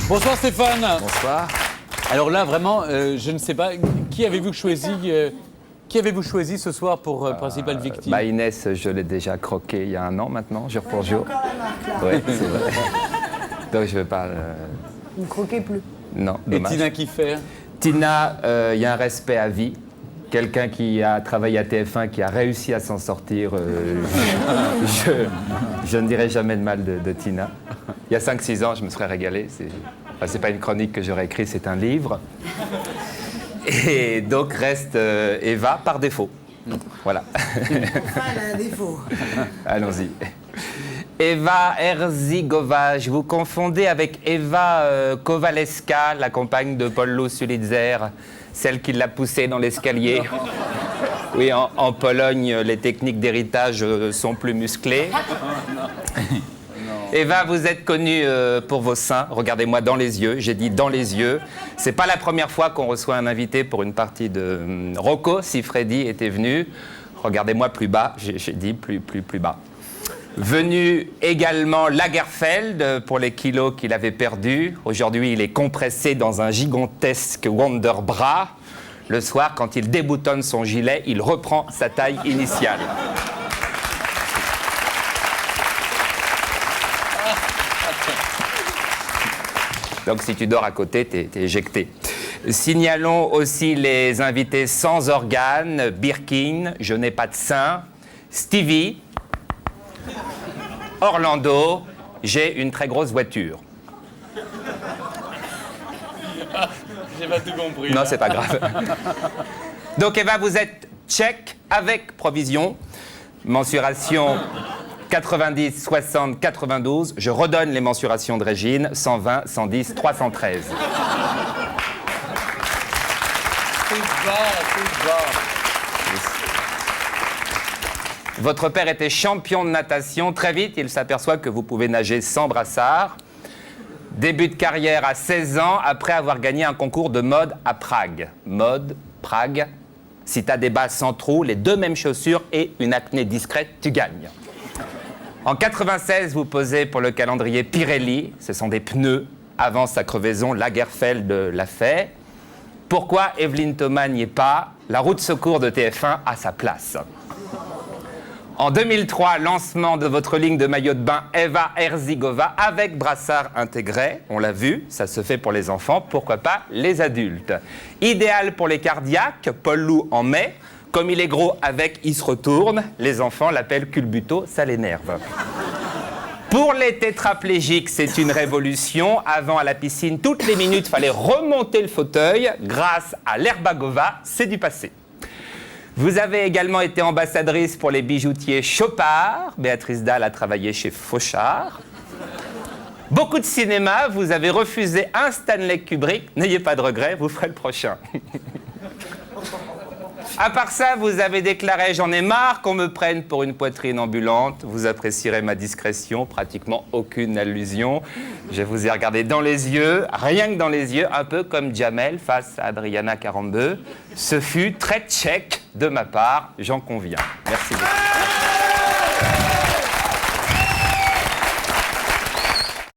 Bonsoir Stéphane. Bonsoir. Alors là, vraiment, je ne sais pas, qui avez-vous choisi ce soir pour principale victime? Inès, je l'ai déjà croqué il y a 1 an maintenant, jour pour jour. Oui, c'est vrai. Donc je ne vais pas... Vous ne croquez plus. Non, Et dommage. Tina Kiffer? Tina, il y a un respect à vie. Quelqu'un qui a travaillé à TF1, qui a réussi à s'en sortir, je ne dirai jamais de mal de Tina. Il y a 5-6 ans, je me serais régalé. C'est pas une chronique que j'aurais écrite, c'est un livre. Et donc reste Eva par défaut. Voilà. Elle a un défaut. Allons-y. Eva Herzigova, je vous confondais avec Eva Kowaleska, la compagne de Paul Sulitzer, celle qui l'a poussée dans l'escalier. Oui, en Pologne, les techniques d'héritage sont plus musclées. Eva, vous êtes connue pour vos seins. Regardez-moi dans les yeux. J'ai dit dans les yeux. C'est pas la première fois qu'on reçoit un invité pour une partie de Rocco Siffredi était venu. Regardez-moi plus bas. J'ai dit plus bas. Venu également Lagerfeld pour les kilos qu'il avait perdus. Aujourd'hui, il est compressé dans un gigantesque Wonder Bra. Le soir, quand il déboutonne son gilet, il reprend sa taille initiale. Donc si tu dors à côté, t'es éjecté. Signalons aussi les invités sans organes. Birkin, je n'ai pas de sein. Stevie. Orlando, j'ai une très grosse voiture. J'ai pas tout compris. Non, c'est pas grave. Donc Eva, vous êtes tchèque avec provision. Mensuration 90, 60, 92. Je redonne les mensurations de Régine. 120, 110, 313. C'est bas. Votre père était champion de natation. Très vite, il s'aperçoit que vous pouvez nager sans brassard. Début de carrière à 16 ans, après avoir gagné un concours de mode à Prague. Mode, Prague. Si tu as des bas sans trous, les 2 mêmes chaussures et une acné discrète, tu gagnes. En 96, vous posez pour le calendrier Pirelli. Ce sont des pneus. Avant sa crevaison, Lagerfeld l'a fait. Pourquoi Evelyne Thomas n'y est pas? La roue de secours de TF1 a sa place. En 2003, lancement de votre ligne de maillot de bain Eva Herzigova avec brassard intégré. On l'a vu, ça se fait pour les enfants, pourquoi pas les adultes. Idéal pour les cardiaques, Paul Lou en met. Comme il est gros avec, il se retourne. Les enfants l'appellent culbuto, ça l'énerve. Pour les tétraplégiques, c'est une révolution. Avant, à la piscine, toutes les minutes, il fallait remonter le fauteuil. Grâce à l'Herbagova, c'est du passé. Vous avez également été ambassadrice pour les bijoutiers Chopard. Béatrice Dalle a travaillé chez Fauchard. Beaucoup de cinéma, vous avez refusé un Stanley Kubrick. N'ayez pas de regrets, vous ferez le prochain. À part ça, vous avez déclaré « J'en ai marre qu'on me prenne pour une poitrine ambulante ». Vous apprécierez ma discrétion, pratiquement aucune allusion. Je vous ai regardé dans les yeux, rien que dans les yeux, un peu comme Jamel face à Adriana Karambeu. Ce fut très tchèque de ma part, j'en conviens. Merci beaucoup.